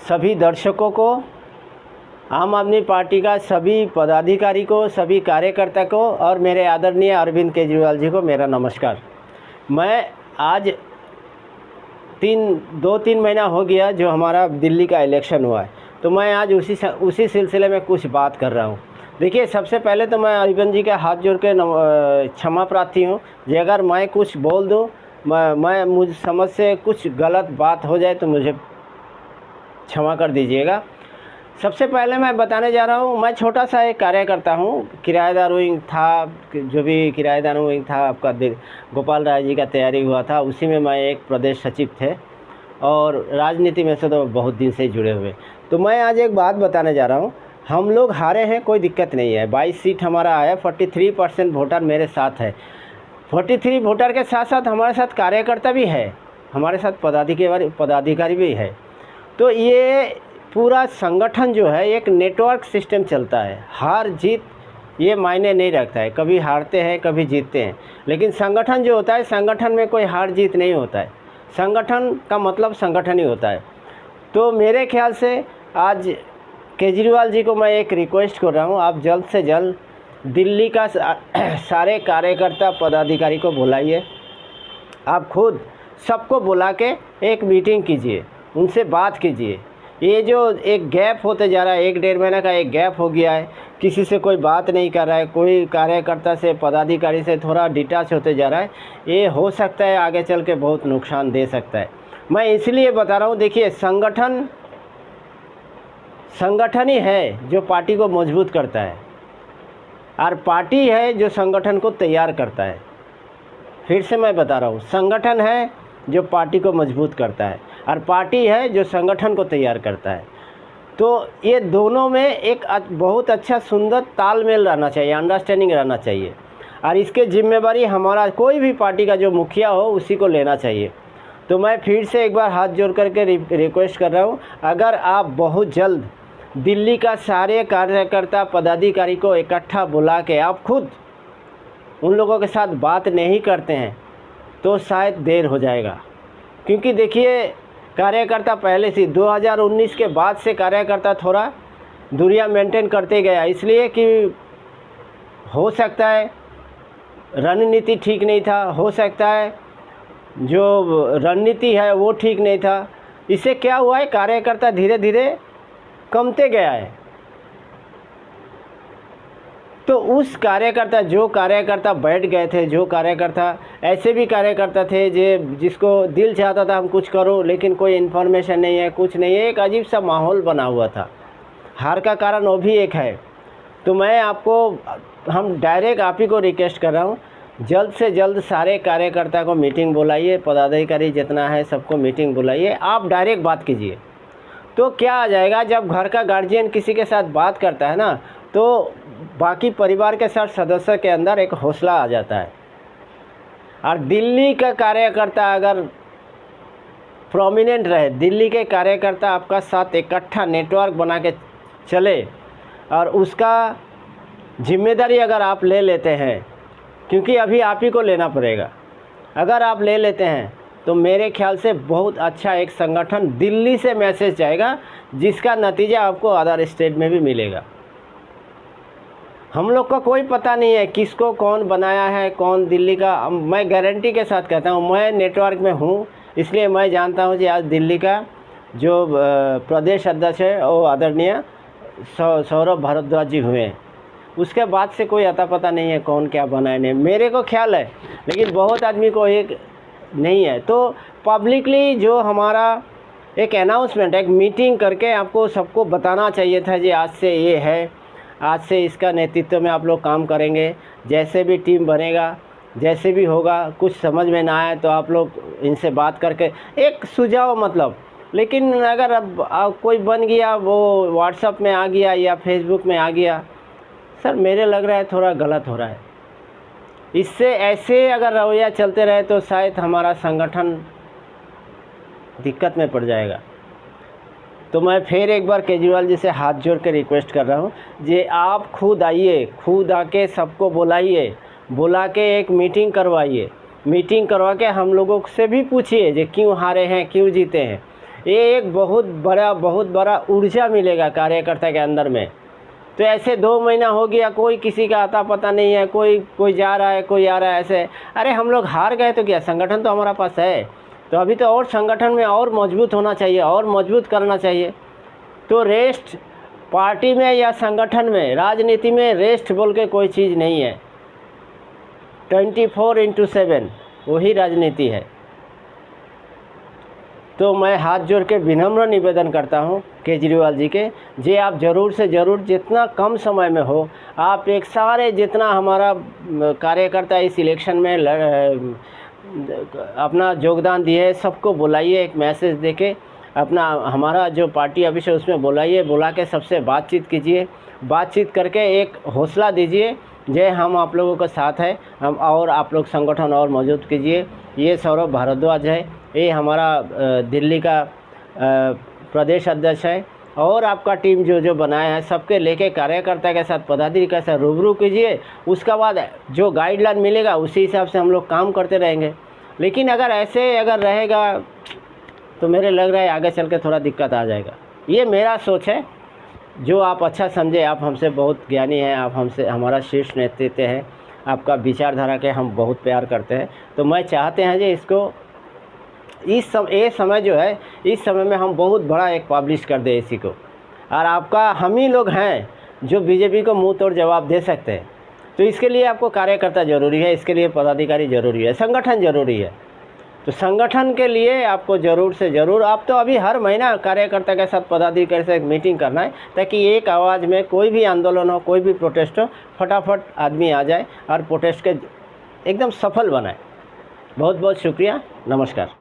सभी दर्शकों को, आम आदमी पार्टी का सभी पदाधिकारी को, सभी कार्यकर्ता को और मेरे आदरणीय अरविंद केजरीवाल जी को मेरा नमस्कार। मैं आज 2-3 महीना हो गया जो हमारा दिल्ली का इलेक्शन हुआ है, तो मैं आज उसी सिलसिले में कुछ बात कर रहा हूँ। देखिए, सबसे पहले तो मैं अरविंद जी के हाथ जोड़ के क्षमा प्रार्थी हूँ कि अगर मैं कुछ बोल दूँ, मैं मुझ समझ से कुछ गलत बात हो जाए तो मुझे क्षमा कर दीजिएगा। सबसे पहले मैं बताने जा रहा हूँ, मैं छोटा सा एक कार्यकर्ता हूँ। किराएदार विंग था, जो भी किराएदार विंग था आपका गोपाल राय जी का तैयारी हुआ था, उसी में मैं एक प्रदेश सचिव थे और राजनीति में से तो बहुत दिन से जुड़े हुए। तो मैं आज एक बात बताने जा रहा हूँ। हम लोग हारे हैं, कोई दिक्कत नहीं है। 22 सीट हमारा आया, 43% वोटर मेरे साथ है। 43 वोटर के साथ साथ हमारे साथ कार्यकर्ता भी है, हमारे साथ पदाधिकारी भी है। तो ये पूरा संगठन जो है एक नेटवर्क सिस्टम चलता है। हार जीत ये मायने नहीं रखता है, कभी हारते हैं कभी जीतते हैं, लेकिन संगठन जो होता है, संगठन में कोई हार जीत नहीं होता है। संगठन का मतलब संगठन ही होता है। तो मेरे ख्याल से आज केजरीवाल जी को मैं एक रिक्वेस्ट कर रहा हूँ, आप जल्द से जल्द दिल्ली का सारे कार्यकर्ता पदाधिकारी को बुलाइए। आप खुद सबको बुला के एक मीटिंग कीजिए, उनसे बात कीजिए। ये जो एक गैप होते जा रहा है, 1-1.5 महीना का एक गैप हो गया है, किसी से कोई बात नहीं कर रहा है, कोई कार्यकर्ता से पदाधिकारी से थोड़ा डिटैच होते जा रहा है, ये हो सकता है आगे चल के बहुत नुकसान दे सकता है। मैं इसलिए बता रहा हूँ, देखिए, संगठन ही है जो पार्टी को मजबूत करता है और पार्टी है जो संगठन को तैयार करता है। फिर से मैं बता रहा हूँ, संगठन है जो पार्टी को मजबूत करता है और पार्टी है जो संगठन को तैयार करता है। तो ये दोनों में एक बहुत अच्छा सुंदर तालमेल रहना चाहिए, अंडरस्टैंडिंग रहना चाहिए और इसके जिम्मेवारी हमारा कोई भी पार्टी का जो मुखिया हो उसी को लेना चाहिए। तो मैं फिर से एक बार हाथ जोड़ करके रिक्वेस्ट कर रहा हूँ, अगर आप बहुत जल्द दिल्ली का सारे कार्यकर्ता पदाधिकारी को इकट्ठा बुला के आप खुद उन लोगों के साथ बात नहीं करते हैं तो शायद देर हो जाएगा। क्योंकि देखिए, कार्यकर्ता पहले से 2019 के बाद से कार्यकर्ता थोड़ा दूरियां मेंटेन करते गया, इसलिए कि हो सकता है रणनीति ठीक नहीं था, हो सकता है जो रणनीति है वो ठीक नहीं था। इससे क्या हुआ है, कार्यकर्ता धीरे धीरे कमते गया है। तो उस जो कार्यकर्ता बैठ गए थे, जो कार्यकर्ता ऐसे भी कार्यकर्ता थे जिसको दिल चाहता था हम कुछ करो, लेकिन कोई इन्फॉर्मेशन नहीं है, कुछ नहीं है, एक अजीब सा माहौल बना हुआ था। हार का कारण वो भी एक है। तो मैं हम डायरेक्ट आप ही को रिक्वेस्ट कर रहा हूँ, जल्द से जल्द सारे कार्यकर्ता को मीटिंग बुलाइए, पदाधिकारी जितना है सबको मीटिंग बुलाइए, आप डायरेक्ट बात कीजिए। तो क्या आ जाएगा, जब घर का गार्जियन किसी के साथ बात करता है ना, तो बाकी परिवार के साथ सदस्य के अंदर एक हौसला आ जाता है। और दिल्ली का कार्यकर्ता अगर प्रोमिनेंट रहे, दिल्ली के कार्यकर्ता आपका साथ इकट्ठा नेटवर्क बना के चले और उसका जिम्मेदारी अगर आप ले लेते हैं, क्योंकि अभी आप ही को लेना पड़ेगा, अगर आप ले लेते हैं तो मेरे ख्याल से बहुत अच्छा एक संगठन दिल्ली से मैसेज जाएगा, जिसका नतीजा आपको अदर स्टेट में भी मिलेगा। हम लोग का कोई पता नहीं है किसको कौन बनाया है, कौन दिल्ली का। मैं गारंटी के साथ कहता हूँ, मैं नेटवर्क में हूँ, इसलिए मैं जानता हूँ कि आज दिल्ली का जो प्रदेश अध्यक्ष है वो आदरणीय सौरभ भारद्वाज जी हुए हैं। उसके बाद से कोई अता पता नहीं है कौन क्या बनाया नहीं, मेरे को ख्याल है, लेकिन बहुत आदमी को एक नहीं है। तो पब्लिकली जो हमारा एक अनाउंसमेंट, एक मीटिंग करके आपको सबको बताना चाहिए था कि आज से ये है, आज से इसका नेतृत्व में आप लोग काम करेंगे, जैसे भी टीम बनेगा, जैसे भी होगा, कुछ समझ में ना आए तो आप लोग इनसे बात करके एक सुझाव मतलब। लेकिन अगर अब कोई बन गया, वो व्हाट्सएप में आ गया या फेसबुक में आ गया, सर मेरे लग रहा है थोड़ा गलत हो रहा है। इससे ऐसे अगर रवैया चलते रहे तो शायद हमारा संगठन दिक्कत में पड़ जाएगा। तो मैं फिर एक बार केजरीवाल जी से हाथ जोड़ के रिक्वेस्ट कर रहा हूँ कि आप खुद आइए, खुद आके सबको बुलाइए, बुला के एक मीटिंग करवाइए, मीटिंग करवा के हम लोगों से भी पूछिए कि क्यों हारे हैं, क्यों जीते हैं। ये एक बहुत बड़ा ऊर्जा मिलेगा कार्यकर्ता के अंदर में। तो ऐसे 2 महीना हो गया, कोई किसी का आता पता नहीं है, कोई जा रहा है, कोई आ रहा है ऐसे। अरे हम लोग हार गए तो क्या, संगठन तो हमारा पास है। तो अभी तो और संगठन में और मजबूत होना चाहिए, और मजबूत करना चाहिए। तो रेस्ट पार्टी में या संगठन में, राजनीति में रेस्ट बोल के कोई चीज़ नहीं है। 24/7 वही राजनीति है। तो मैं हाथ जोड़ के विनम्र निवेदन करता हूं केजरीवाल जी के, जे आप ज़रूर से ज़रूर जितना कम समय में हो, आप एक सारे जितना हमारा कार्यकर्ता इस इलेक्शन में अपना योगदान दिए, सबको बुलाइए, एक मैसेज देके अपना हमारा जो पार्टी ऑफिस है उसमें बुलाइए, बुला के सबसे बातचीत कीजिए, बातचीत करके एक हौसला दीजिए जे हम आप लोगों के साथ हैं, हम और आप लोग संगठन और मजबूत कीजिए। ये सौरभ भारद्वाज है, ये हमारा दिल्ली का प्रदेश अध्यक्ष है, और आपका टीम जो बनाया है सबके लेके कार्यकर्ता के साथ, पदाधिकारी के साथ रूबरू कीजिए। उसके बाद जो गाइडलाइन मिलेगा उसी हिसाब से हम लोग काम करते रहेंगे। लेकिन अगर ऐसे रहेगा तो मेरे लग रहा है आगे चल के थोड़ा दिक्कत आ जाएगा। ये मेरा सोच है, जो आप अच्छा समझे। आप हमसे बहुत ज्ञानी हैं, आप हमसे, हमारा शीर्ष नेतृत्व है, आपका विचारधारा के हम बहुत प्यार करते हैं। तो मैं चाहते हैं कि इसको ये समय जो है, इस समय में हम बहुत बड़ा एक पब्लिश कर दें इसी को। और आपका हम ही लोग हैं जो बीजेपी को मुंह तोड़ जवाब दे सकते हैं। तो इसके लिए आपको कार्यकर्ता ज़रूरी है, इसके लिए पदाधिकारी ज़रूरी है, संगठन ज़रूरी है। तो संगठन के लिए आपको ज़रूर से ज़रूर, आप तो अभी हर महीना कार्यकर्ता के साथ, पदाधिकारी से एक मीटिंग करना है, ताकि एक आवाज़ में कोई भी आंदोलन हो, कोई भी प्रोटेस्ट हो, फटाफट आदमी आ जाए और प्रोटेस्ट के एकदम सफल बनाए। बहुत बहुत शुक्रिया, नमस्कार।